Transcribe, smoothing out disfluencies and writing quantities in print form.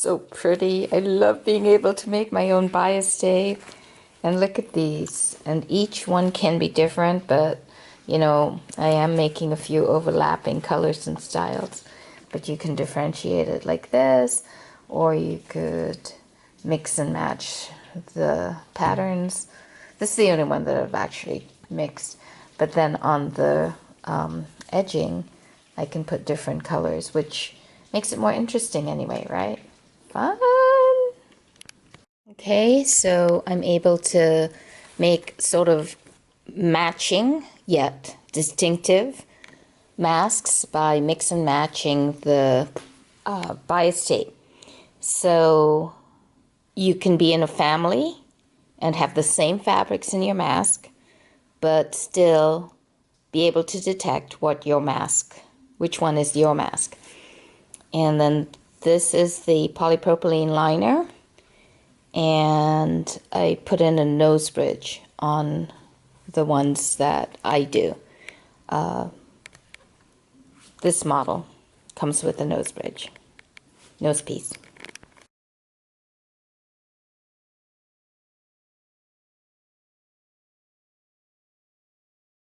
so pretty. I love being able to make my own bias tape. And look at these. And each one can be different, but you know, I am making a few overlapping colors and styles. But you can differentiate it like this, or you could mix and match the patterns. This is the only one that I've actually mixed. But then on the edging, I can put different colors, which makes it more interesting anyway, right? Fun! Okay, so I'm able to make sort of matching yet distinctive masks by mix and matching the bias tape. So you can be in a family and have the same fabrics in your mask, but still be able to detect which one is your mask. And then this is the polypropylene liner, and I put in a nose bridge on the ones that I do. This model comes with a nose piece.